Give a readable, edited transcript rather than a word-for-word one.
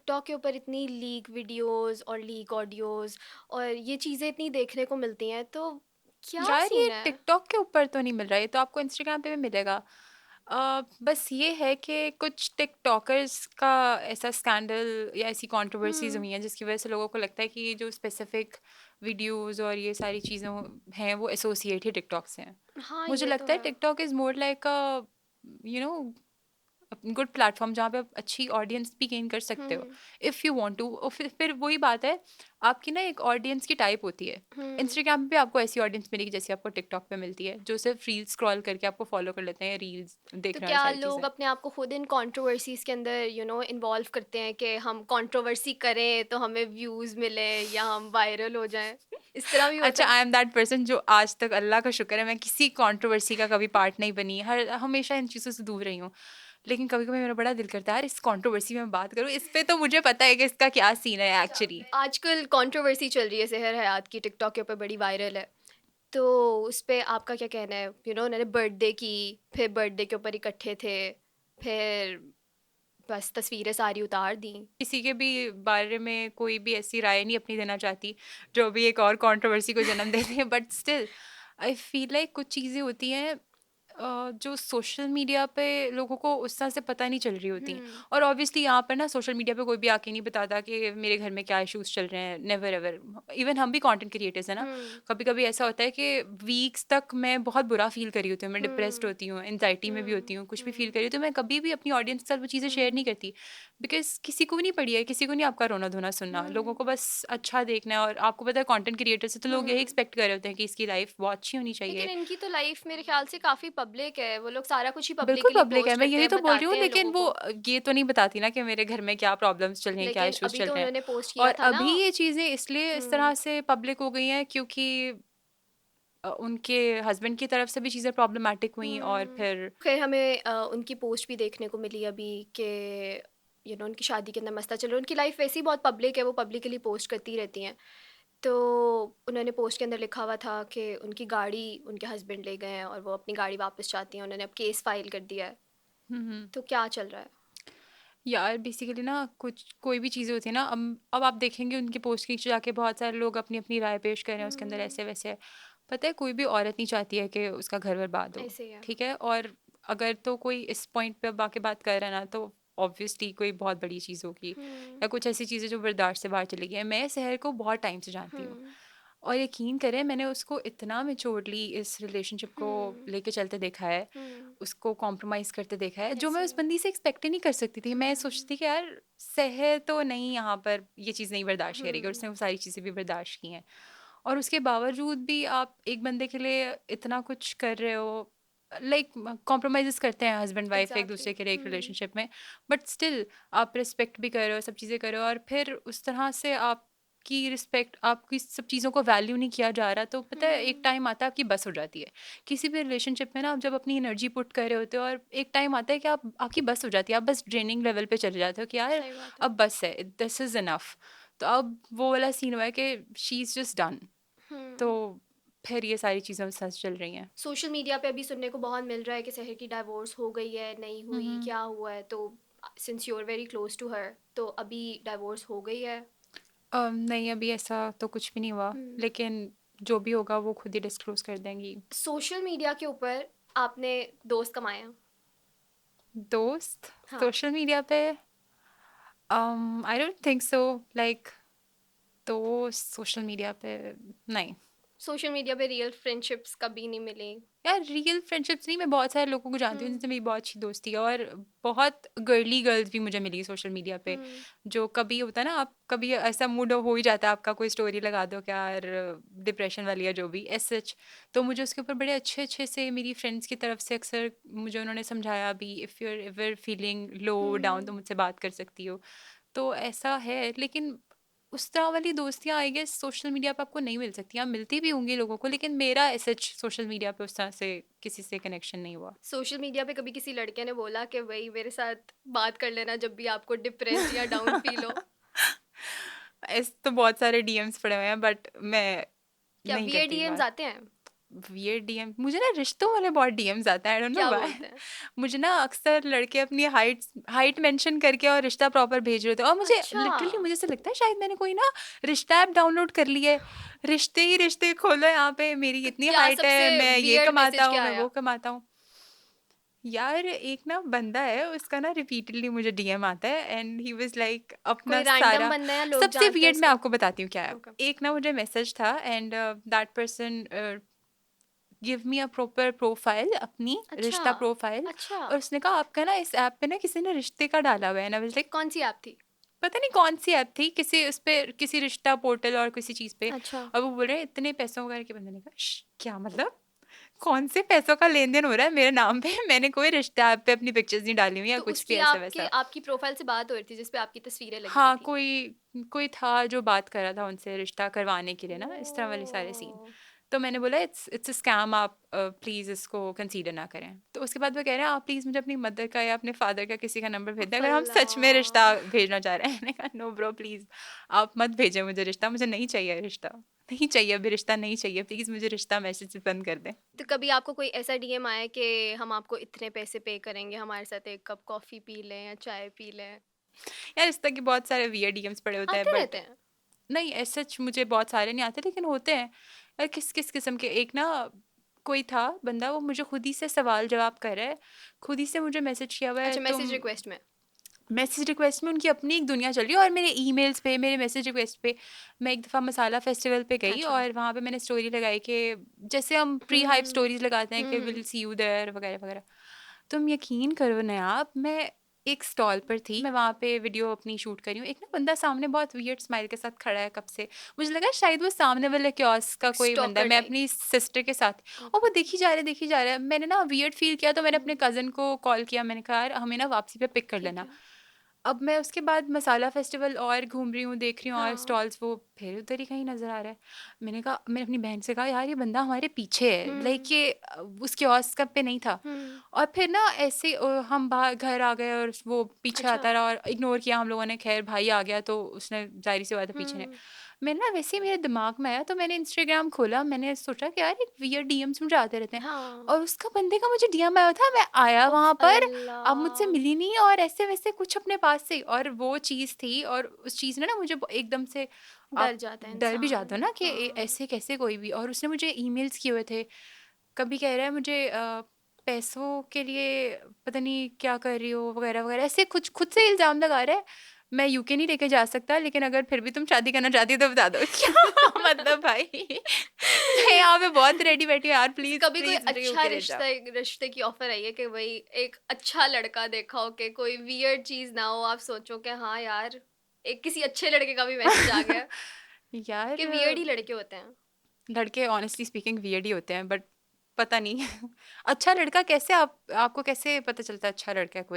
TikTok के ऊपर इतनी लीक वीडियोस और लीक ऑडियोज और ये चीज़ें इतनी देखने को मिलती हैं, तो क्या यार ये सीन है? टिकटॉक के ऊपर तो नहीं मिल रहा है, ये तो आपको इंस्टाग्राम पे भी मिलेगा। बस ये है कि कुछ टिकटॉकर्स का ऐसा स्कैंडल या ऐसी कंट्रोवर्सीज हम्म। हुई हैं जिसकी वजह से लोगों को लगता है कि ये जो स्पेसिफिक वीडियोस और ये सारी चीज़ें हैं वो एसोसिएट ही टिकटॉक से हैं। हाँ, मुझे ये तो लगता है है। TikTok is more like a you know good platform जहाँ पे आप अच्छी ऑडियंस भी गेन कर सकते हो hmm. If you want to. और फिर वही बात है, आपकी ना एक ऑडियंस की टाइप होती है। हम्म। इंस्टाग्राम पे भी आपको ऐसी ऑडियंस मिलेगी जैसी आपको टिकटॉक पे मिलती है, जो सिर्फ रील्स स्क्रॉल करके आपको फॉलो कर लेते हैं, रील्स तो देखने वाली क्या सारी लोग चीज़ें। अपने आप को खुद इन कंट्रोवर्सीज के अंदर इन्वॉल्व करते हैं कि हम कंट्रोवर्सी करें तो हमें व्यूज मिले या हम वायरल हो जाएं? इस तरह भी होता अच्छा, है? आई एम दैट पर्सन जो आज तक, अल्लाह का शुक्र है, मैं किसी कंट्रोवर्सी का कभी पार्ट नहीं बनी, हर हमेशा इन चीज़ों से दूर रही हूँ। लेकिन कभी कभी मेरा बड़ा दिल करता है यार इस कंट्रोवर्सी में बात करूँ, इस पे तो मुझे पता है कि इसका क्या सीन है एक्चुअली। आजकल कंट्रोवर्सी चल रही है सेहर हयात की, टिकटॉक के ऊपर बड़ी वायरल है। तो उस पे आपका क्या कहना है? उन्होंने बर्थडे की, फिर बर्थडे के ऊपर इकट्ठे थे, फिर बस तस्वीरें सारी उतार दी। किसी के भी बारे में कोई भी ऐसी राय नहीं अपनी देना चाहती जो भी एक और कंट्रोवर्सी को जन्म देते हैं, but still I feel like कुछ चीज़ें होती हैं जो सोशल मीडिया पे लोगों को उस तरह से पता नहीं चल रही होती। हुँ। और ऑब्वियसली यहाँ पर ना सोशल मीडिया पे कोई भी आके नहीं बताता कि मेरे घर में क्या इश्यूज चल रहे हैं, नेवर एवर। इवन हम भी कंटेंट क्रिएटर्स हैं ना, हुँ। कभी कभी ऐसा होता है कि वीक्स तक मैं बहुत बुरा फील करी होती हूँ, मैं डिप्रेस्ड हुँ। होती हूँ, एनजाइटी में भी होती हुँ। हूँ, कुछ भी फील हुँ। करी, तो मैं कभी भी अपनी ऑडियंस के साथ वो चीज़ें शेयर नहीं हुँ। करती। बिकॉज किसी को भी नहीं पड़ी है, किसी को नहीं आपका रोना धोना सुनना, लोगों हुँ। को बस अच्छा देखना है। और आपको पता है कंटेंट क्रिएटर से तो लोग यही हुँ। एक्सपेक्ट कर रहे होते हैं कि इसकी लाइफ बहुत अच्छी होनी लेकिन चाहिए। इनकी तो लाइफ मेरे ख्याल से काफ़ी पब्लिक है, वो लोग सारा कुछ ही बिल्कुल पब्लिकली पब्लिक है, पोस्ट मैं करते यही हैं, तो बोल रही हूँ, बताते हैं लेकिन लोगों वो को। ये तो नहीं बताती ना कि मेरे घर में क्या प्रॉब्लम्स चल रही हैं, क्या लेकिन इश्यूज अभी चल तो रहे हैं। उन्होंने पोस्ट और किया था ना। अभी ये चीज़ें इसलिए इस हुँ। तरह से पब्लिक हो गई हैं क्योंकि उनके हस्बैंड की तरफ से भी चीज़ें प्रॉब्लमेटिक हुई, और हुँ। फिर खैर हमें उनकी पोस्ट भी देखने को मिली अभी कि उनकी शादी के अंदर मसला चल रहा है। उनकी लाइफ वैसे ही बहुत पब्लिक है, वो पब्लिकली पोस्ट करती रहती हैं। तो उन्होंने पोस्ट के अंदर लिखा हुआ था कि उनकी गाड़ी उनके हस्बैंड ले गए हैं और वो अपनी गाड़ी वापस चाहती हैं, उन्होंने अब केस फाइल कर दिया है। हम्म। तो क्या चल रहा है? यार बेसिकली ना कुछ कोई भी चीज़ें होती है ना, अब आप देखेंगे उनकी पोस्ट के नीचे जाके बहुत सारे लोग अपनी अपनी राय पेश कर रहे हैं उसके अंदर, हुँ। ऐसे वैसे है। पता है कोई भी औरत नहीं चाहती है कि उसका घर बर्बाद हो, ऐसे ही है। ठीक है। और अगर तो कोई इस पॉइंट पे अब आके बात कर रहा है ना, तो ऑब्वियसली कोई बहुत बड़ी चीज़ होगी, हुँ। या कुछ ऐसी चीज़ें जो बर्दाश्त से बाहर चली गई है। मैं सहर को बहुत टाइम से जानती हूँ, हुँ। और यकीन करें मैंने उसको इतना मैच्योरली इस रिलेशनशिप को हुँ। लेके चलते देखा है, हुँ। उसको कॉम्प्रोमाइज़ करते देखा है, जो मैं ऐसे ही उस है। बंदी से एक्सपेक्ट ही नहीं कर सकती थी। मैं सोचती हुँ। थी कि यार सहर तो नहीं, यहाँ पर ये चीज़ नहीं बर्दाश्त करेगी, और हुँ। उसने वो सारी चीज़ें भी बर्दाश्त की हैं। और उसके बावजूद भी आप एक बंदे के लिए इतना कुछ कर रहे हो, लाइक कॉम्प्रोमाइज़ करते हैं हस्बैंड वाइफ एक एग्ज़ैक्टली। दूसरे के लिए एक हुँ। रिलेशनशिप में, बट स्टिल आप रिस्पेक्ट भी कर रहे हो, सब चीज़ें कर रहे हो, और फिर उस तरह से आप की रिस्पेक्ट, आपकी सब चीज़ों को वैल्यू नहीं किया जा रहा, तो पता है एक हुँ। टाइम आता है आपकी बस हो जाती है। किसी भी रिलेशनशिप में ना, आप जब अपनी एनर्जी पुट कर रहे होते हो, और एक टाइम आता है कि आप आपकी बस हो जाती है, आप बस ड्रेनिंग लेवल पे चले जाते हो कि यार सही बात है। अब बस है, दिस इज़ इनफ। तो अब वो वाला सीन हुआ है कि शी इज़ जस्ट डन। तो हुँ। फिर ये सारी चीज़ें उस तरह से चल रही हैं। सोशल मीडिया पे अभी सुनने को बहुत मिल रहा है कि सहर की डाइवोर्स हो गई है, नहीं हुई, हम्म। क्या हुआ है? तो since you are very close to her, तो अभी डाइवोर्स हो गई है? नहीं, अभी ऐसा तो कुछ भी नहीं हुआ, हुँ। लेकिन जो भी होगा वो खुद ही डिस्क्लोज कर देंगी। सोशल मीडिया के ऊपर आपने दोस्त कमाए हैं? दोस्त हाँ। सोशल मीडिया पे, I don't think so, like दोस्त सोशल मीडिया पे नहीं। सोशल मीडिया पे रियल फ्रेंडशिप्स कभी नहीं मिली? यार रियल फ्रेंडशिप्स नहीं, मैं बहुत सारे लोगों को जानती हूँ हुँ। जिनसे मेरी बहुत अच्छी दोस्ती है, और बहुत गर्ली गर्ल्स भी मुझे मिली सोशल मीडिया पे। हुँ। जो कभी होता है ना, आप कभी ऐसा मूड हो ही जाता है आपका, कोई स्टोरी लगा दो क्या यार, डिप्रेशन वाली या जो भी एस सच, तो मुझे उसके ऊपर बड़े अच्छे अच्छे से मेरी फ्रेंड्स की तरफ से अक्सर मुझे उन्होंने समझाया भी, if you are ever feeling low down तो हुँ। मुझसे बात कर सकती हो। तो ऐसा है, लेकिन उस तरह वाली दोस्तियाँ आई गेस सोशल मीडिया पे आपको नहीं मिल सकती। हाँ, मिलती भी होंगी लोगों को, लेकिन मेरा सच सोशल मीडिया पे उस तरह से किसी से कनेक्शन नहीं हुआ। सोशल मीडिया पे कभी किसी लड़के ने बोला कि भई मेरे साथ बात कर लेना जब भी आपको डिप्रेस्ड या डाउन फील हो? ऐसे तो बहुत सारे डीएम्स पड़े हुए हैं, बट मैं क्या नहीं वियर्ड करती डीएम्स बात। आते हैं? वियर्ड डीएम, मुझे ना रिश्तों वाले बहुत डीएम्स आते हैं, आई डोंट नो क्या व्हाई। बोलते हैं? मुझे ना अक्सर लड़के अपनी हाइट मेंशन करके और रिश्ता प्रॉपर भेज रहे होते हैं, और मुझे अच्छा, लिटरली मुझे ऐसा लगता है शायद मैंने कोई ना रिश्ता ऐप डाउनलोड कर लिया है। रिश्ते ही रिश्ते खोलो यहाँ पे, मेरी तो इतनी क्या हाइट सबसे है, मैं ये वियर्ड कमाता मैसेज हूँ, क्या मैं वो आया? कमाता हूँ। यार एक ना बंदा है, उसका ना रिपीटेडली मुझे डीएम आता है, एंड ही वाज लाइक कोई अपना रैंडम सारा। बंदा है या लोग सबसे जानते हैं वियर्ड मैं उसको? आपको बताती हूँ क्या है। ओके। एक ना मुझे मैसेज था, and that person give me a proper profile, अपनी अच्छा, रिश्ता प्रोफाइल। अच्छा। और उसने कहा आपका ना इस ऐप पे ना किसी ने रिश्ते का डाला हुआ है, ना लाइक कौन-सी ऐप थी? पता नहीं कौन सी ऐप थी, किसी उस पे किसी रिश्ता पोर्टल और किसी चीज पे। अच्छा। और वो बोल रहे हैं इतने पैसों वगैरह के। बंदे ने कहा क्या मतलब, कौन से पैसों का लेन देन हो रहा है मेरे नाम पे? मैंने कोई रिश्ता ऐप पे अपनी पिक्चर्स नहीं डाली हुई या तो कुछ भी उसकी ऐसा आपके वैसा। आपकी प्रोफ़ाइल से बात हो रही थी जिस पे आपकी तस्वीरें लगी हुई हाँ, थी? कोई कोई था जो बात कर रहा था उनसे रिश्ता करवाने के लिए ना, इस तरह वाले सारे सीन। ओह! तो मैंने बोला इट्स इट्स अ स्कैम, आप प्लीज़ इसको कंसीडर ना करें। तो उसके बाद वो कह रहे हैं आप प्लीज़ मुझे अपनी मदर का या अपने फादर का किसी का नंबर भेज दें अगर हम सच में रिश्ता अल्लाह! भेजना चाह रहे हैं। मैंने कहा नो ब्रो प्लीज़, आप मत भेजें मुझे रिश्ता, मुझे नहीं चाहिए रिश्ता, नहीं चाहिए अभी रिश्ता, नहीं चाहिए, प्लीज़ मुझे रिश्ता मैसेज से बंद कर दें। तो कभी आपको कोई ऐसा डीएम आया कि हम आपको इतने पैसे पे करेंगे, हमारे साथ एक कप कॉफ़ी पी लें या चाय पी लें? यार इस तरह के बहुत सारे वियर्ड डीएम्स पड़े होते हैं, आते बट रहते हैं? नहीं ऐसा सच मुझे बहुत सारे नहीं आते, लेकिन होते हैं। यार किस किस किस्म के, एक ना कोई था बंदा, वो मुझे खुद ही से सवाल जवाब कर रहा है, खुद ही से मुझे मैसेज किया हुआ है, अच्छा, मैसेज तुम रिक्वेस्ट में? मैसेज रिक्वेस्ट में उनकी अपनी एक दुनिया चल रही है, और मेरे ईमेल्स पे, मेरे मैसेज रिक्वेस्ट पे। मैं एक दफ़ा मसाला फेस्टिवल पे गई अच्छा। और वहाँ पे मैंने स्टोरी लगाई कि जैसे हम प्री हाइप हुँ। स्टोरीज लगाते हैं कि हुँ। विल सी यू देयर वगैरह वगैरह। तुम यकीन करो ना आप, मैं एक स्टॉल पर थी, मैं वहाँ पे वीडियो अपनी शूट कर रही हूँ, एक ना बंदा सामने बहुत वियर्ड स्माइल के साथ खड़ा है कब से। मुझे लगा शायद वो सामने वाले कियोस्क का कोई बंदा है, स्टॉकर मैं टाइप। अपनी सिस्टर के साथ। और ओके। वो देखी जा रहा है, देखी जा रहा है। मैंने ना वियर्ड फील किया, तो मैंने हुँ। अपने कज़न को कॉल किया, मैंने कहा यार हमें ना वापसी पे पिक कर ठीक लेना। है। अब मैं उसके बाद मसाला फेस्टिवल और घूम रही हूँ, देख रही हूँ और हाँ। स्टॉल्स, वो फिर उधर ही कहीं नज़र आ रहा है। मैंने अपनी बहन से कहा यार ये बंदा हमारे पीछे है, लाइक हुँ। ये उस कियोस्क पे नहीं था। हुँ। और फिर ना ऐसे हम बाहर घर आ गए और वो पीछे अच्छा। आता रहा और इग्नोर किया हम लोगों ने। खैर भाई आ गया तो उसने जाहिर सी बात है पीछे ने। हुँ। मैंने ना वैसे ही मेरे दिमाग में आया, तो मैंने इंस्टाग्राम खोला, मैंने सोचा कि यार एक वियर्ड डीएम्स मुझे आते रहते हैं। हाँ। और उसका बंदे का मुझे डीएम आया था, मैं आया उफ़ वहां पर, अब मुझसे अल्लाह! मिली नहीं और ऐसे वैसे कुछ अपने पास से, और वो चीज़ थी, और उस चीज़ ने ना मुझे एकदम से, डर आप जाता है डर भी जाते हो इंसान। ना कि हाँ। ऐसे कैसे कोई भी। और उसने मुझे ईमेल्स किए हुए थे, कभी कह रहा है मुझे पैसों के लिए पता नहीं क्या कर रही हो वगैरह वगैरह, ऐसे कुछ खुद से इल्ज़ाम लगा रहा है। मैं यूके नहीं लेके जा सकता, लेकिन अगर फिर भी तुम शादी करना चाहती हो तो बता दो। क्या मतलब भाई, मैं यहाँ पे बहुत रेडी बैठी हूँ यार, तो प्लीज कभी कोई प्लीज मुझे अच्छा यूके ले जाओ। रिश्ते की ऑफ़र आई है कि भई एक अच्छा लड़का देखा हो कि कोई वियर्ड चीज़ ना हो, आप सोचो कि हाँ यार, एक किसी अच्छे लड़के का भी मैसेज आ गया है, यार कि वियर्ड ही लड़के होते हैं। लड़के ऑनेस्टली स्पीकिंग वियर्ड ही होते हैं, बट पता नहीं। अच्छा लड़का कैसे, आप आपको कैसे पता चलता है अच्छा लड़का है कोई?